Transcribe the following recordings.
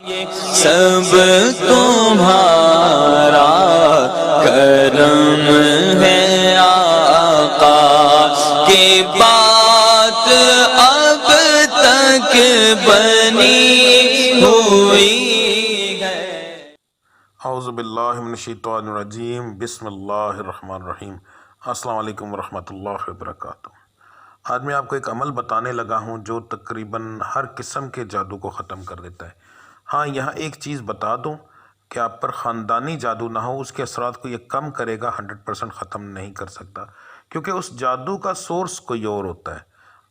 سب تمہارا کرم ہے آقا کی بات اب تک بنی ہوئی ہے۔ اعوذ باللہ من الشیطان الرجیم، بسم اللہ الرحمن الرحیم۔ السلام علیکم ورحمۃ اللہ وبرکاتہ۔ آج میں آپ کو ایک عمل بتانے لگا ہوں جو تقریباً ہر قسم کے جادو کو ختم کر دیتا ہے۔ ہاں، یہاں ایک چیز بتا دوں کہ آپ پر خاندانی جادو نہ ہو، اس کے اثرات کو یہ کم کرے گا، 100% ختم نہیں کر سکتا، کیونکہ اس جادو کا سورس کوئی اور ہوتا ہے،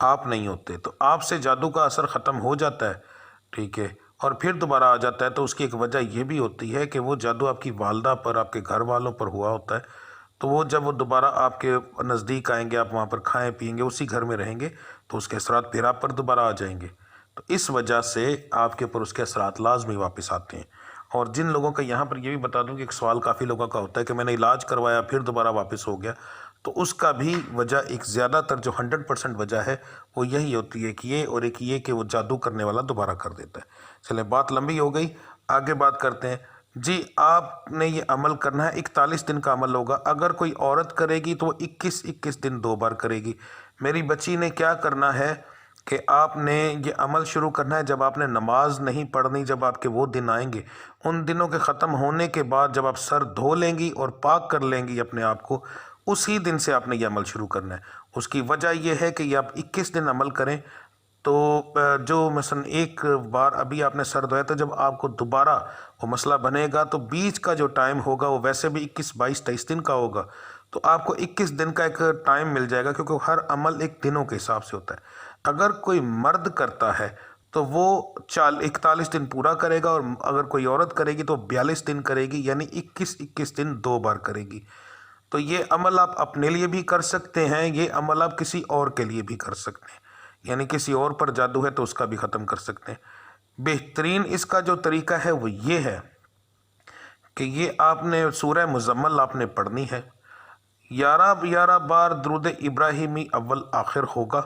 آپ نہیں ہوتے۔ تو آپ سے جادو کا اثر ختم ہو جاتا ہے، ٹھیک ہے، اور پھر دوبارہ آ جاتا ہے، تو اس کی ایک وجہ یہ بھی ہوتی ہے کہ وہ جادو آپ کی والدہ پر، آپ کے گھر والوں پر ہوا ہوتا ہے، تو وہ جب وہ دوبارہ آپ کے نزدیک آئیں گے، آپ وہاں پر کھائیں پیئیں گے، اسی گھر میں رہیں گے، تو اس کے اثرات پھر آپ پر دوبارہ آ جائیں گے۔ تو اس وجہ سے آپ کے اوپر اس کے اثرات لازمی واپس آتے ہیں۔ اور جن لوگوں کا یہاں پر یہ بھی بتا دوں کہ ایک سوال کافی لوگوں کا ہوتا ہے کہ میں نے علاج کروایا پھر دوبارہ واپس ہو گیا، تو اس کا بھی وجہ ایک زیادہ تر جو 100% وجہ ہے وہ یہی ہوتی ہے کہ یہ، اور ایک یہ کہ وہ جادو کرنے والا دوبارہ کر دیتا ہے۔ چلیں، بات لمبی ہو گئی، آگے بات کرتے ہیں۔ جی، آپ نے یہ عمل کرنا ہے، 41 دن کا عمل ہوگا۔ اگر کوئی عورت کرے گی تو وہ 21 دن 2 بار کرے گی۔ میری بچی نے کیا کرنا ہے کہ آپ نے یہ عمل شروع کرنا ہے جب آپ نے نماز نہیں پڑھنی، جب آپ کے وہ دن آئیں گے، ان دنوں کے ختم ہونے کے بعد جب آپ سر دھو لیں گی اور پاک کر لیں گی اپنے آپ کو، اسی دن سے آپ نے یہ عمل شروع کرنا ہے۔ اس کی وجہ یہ ہے کہ یہ آپ 21 دن عمل کریں، تو جو مثلا ایک بار ابھی آپ نے سر دھویا تو جب آپ کو دوبارہ وہ مسئلہ بنے گا تو بیچ کا جو ٹائم ہوگا وہ ویسے بھی 21، 22، 23 دن کا ہوگا، تو آپ کو 21 دن کا ایک ٹائم مل جائے گا، کیونکہ ہر عمل ایک دنوں کے حساب سے ہوتا ہے۔ اگر کوئی مرد کرتا ہے تو وہ 41 دن پورا کرے گا، اور اگر کوئی عورت کرے گی تو 42 دن کرے گی، یعنی 21 دن 2 بار کرے گی۔ تو یہ عمل آپ اپنے لیے بھی کر سکتے ہیں، یہ عمل آپ کسی اور کے لیے بھی کر سکتے ہیں، یعنی کسی اور پر جادو ہے تو اس کا بھی ختم کر سکتے ہیں۔ بہترین اس کا جو طریقہ ہے وہ یہ ہے کہ یہ آپ نے سورہ مزمل آپ نے پڑھنی ہے، 11 بار درود ابراہیمی اول آخر ہوگا،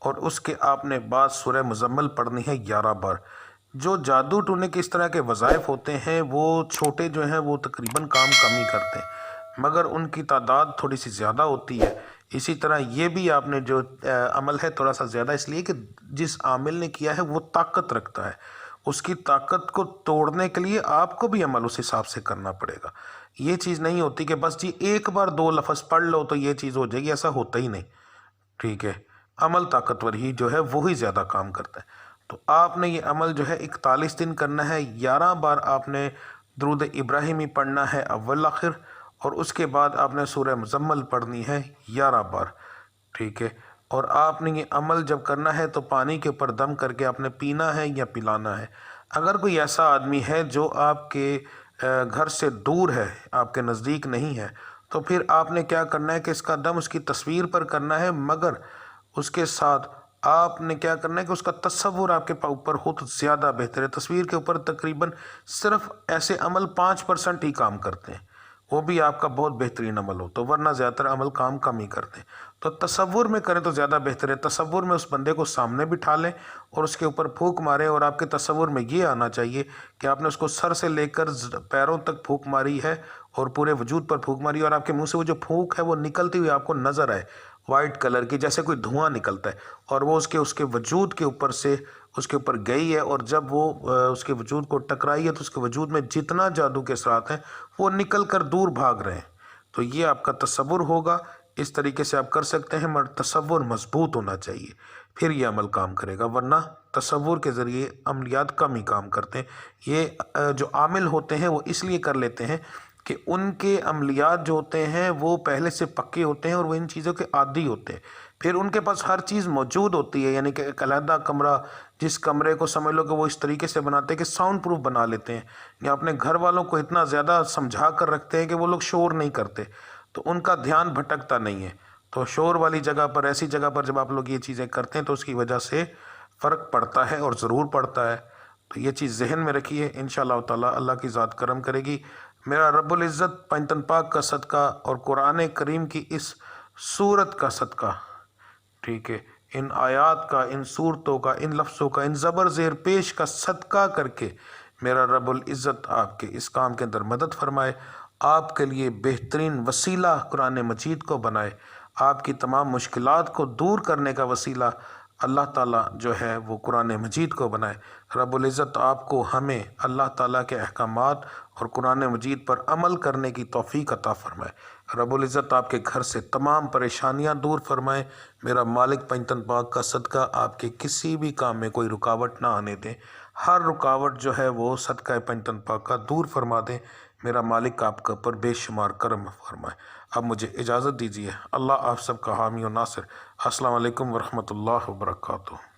اور اس کے آپ نے بعد سورہ مزمل پڑھنی ہے 11 بار۔ جو جادو ٹونے کے اس طرح کے وظائف ہوتے ہیں وہ چھوٹے جو ہیں وہ تقریباً کام کم ہی کرتے ہیں، مگر ان کی تعداد تھوڑی سی زیادہ ہوتی ہے۔ اسی طرح یہ بھی آپ نے جو عمل ہے تھوڑا سا زیادہ اس لیے کہ جس عامل نے کیا ہے وہ طاقت رکھتا ہے، اس کی طاقت کو توڑنے کے لیے آپ کو بھی عمل اس حساب سے کرنا پڑے گا۔ یہ چیز نہیں ہوتی کہ بس جی ایک بار 2 لفظ پڑھ لو تو یہ چیز ہو جائے گی، ایسا ہوتا ہی نہیں، ٹھیک ہے۔ عمل طاقتور ہی جو ہے وہی زیادہ کام کرتا ہے۔ تو آپ نے یہ عمل جو ہے 41 دن کرنا ہے، 11 بار آپ نے درود ابراہیمی پڑھنا ہے اول آخر، اور اس کے بعد آپ نے سورہ مزمل پڑھنی ہے 11 بار، ٹھیک ہے۔ اور آپ نے یہ عمل جب کرنا ہے تو پانی کے اوپر دم کر کے آپ نے پینا ہے یا پلانا ہے۔ اگر کوئی ایسا آدمی ہے جو آپ کے گھر سے دور ہے، آپ کے نزدیک نہیں ہے، تو پھر آپ نے کیا کرنا ہے کہ اس کا دم اس کی تصویر پر کرنا ہے، مگر اس کے ساتھ آپ نے کیا کرنا ہے کہ اس کا تصور آپ کے اوپر ہو تو زیادہ بہتر ہے۔ تصویر کے اوپر تقریباً صرف ایسے عمل 5% ہی کام کرتے ہیں، وہ بھی آپ کا بہت بہترین عمل ہو تو، ورنہ زیادہ تر عمل کام کم ہی کرتے ہیں۔ تو تصور میں کریں تو زیادہ بہتر ہے۔ تصور میں اس بندے کو سامنے بٹھا لیں اور اس کے اوپر پھونک ماریں، اور آپ کے تصور میں یہ آنا چاہیے کہ آپ نے اس کو سر سے لے کر پیروں تک پھونک ماری ہے اور پورے وجود پر پھونک ماری، اور آپ کے منہ سے وہ جو پھونک ہے وہ نکلتی ہوئی آپ کو نظر آئے، وائٹ کلر کی، جیسے کوئی دھواں نکلتا ہے، اور وہ اس کے وجود کے اوپر سے اس کے اوپر گئی ہے، اور جب وہ اس کے وجود کو ٹکرائی ہے تو اس کے وجود میں جتنا جادو کے اثرات ہیں وہ نکل کر دور بھاگ رہے ہیں۔ تو یہ آپ کا تصور ہوگا، اس طریقے سے آپ کر سکتے ہیں، مگر تصور مضبوط ہونا چاہیے، پھر یہ عمل کام کرے گا، ورنہ تصور کے ذریعے عملیات کم ہی کام کرتے ہیں۔ یہ جو عامل ہوتے ہیں وہ اس لیے کر لیتے ہیں کہ ان کے عملیات جو ہوتے ہیں وہ پہلے سے پکے ہوتے ہیں اور وہ ان چیزوں کے عادی ہوتے ہیں، پھر ان کے پاس ہر چیز موجود ہوتی ہے، یعنی کہ ایک علیحدہ کمرہ، جس کمرے کو سمجھ لو کہ وہ اس طریقے سے بناتے ہیں کہ ساؤنڈ پروف بنا لیتے ہیں، یا اپنے گھر والوں کو اتنا زیادہ سمجھا کر رکھتے ہیں کہ وہ لوگ شور نہیں کرتے، تو ان کا دھیان بھٹکتا نہیں ہے۔ تو شور والی جگہ پر، ایسی جگہ پر جب آپ لوگ یہ چیزیں کرتے ہیں تو اس کی وجہ سے فرق پڑتا ہے، اور ضرور پڑتا ہے۔ تو یہ چیز ذہن میں رکھیے، انشاءاللہ تعالی اللہ کی ذات کرم کرے گی۔ میرا رب العزت پنجتن پاک کا صدقہ اور قرآن کریم کی اس سورت کا صدقہ، ٹھیک ہے، ان آیات کا، ان صورتوں کا، ان لفظوں کا، ان زبر زیر پیش کا صدقہ کر کے میرا رب العزت آپ کے اس کام کے اندر مدد فرمائے، آپ کے لیے بہترین وسیلہ قرآن مجید کو بنائے، آپ کی تمام مشکلات کو دور کرنے کا وسیلہ اللہ تعالیٰ جو ہے وہ قرآن مجید کو بنائے۔ رب العزت آپ کو ہمیں اللہ تعالیٰ کے احکامات اور قرآن مجید پر عمل کرنے کی توفیق عطا فرمائے۔ رب العزت آپ کے گھر سے تمام پریشانیاں دور فرمائے۔ میرا مالک پنجتن پاک کا صدقہ آپ کے کسی بھی کام میں کوئی رکاوٹ نہ آنے دیں، ہر رکاوٹ جو ہے وہ صدقہ پنجتن پاک کا دور فرما دیں۔ میرا مالک آپ کے اوپر بے شمار کرم فرمائے۔ اب مجھے اجازت دیجیے، اللہ آپ سب کا حامی و ناصر۔ السلام علیکم ورحمۃ اللہ وبرکاتہ۔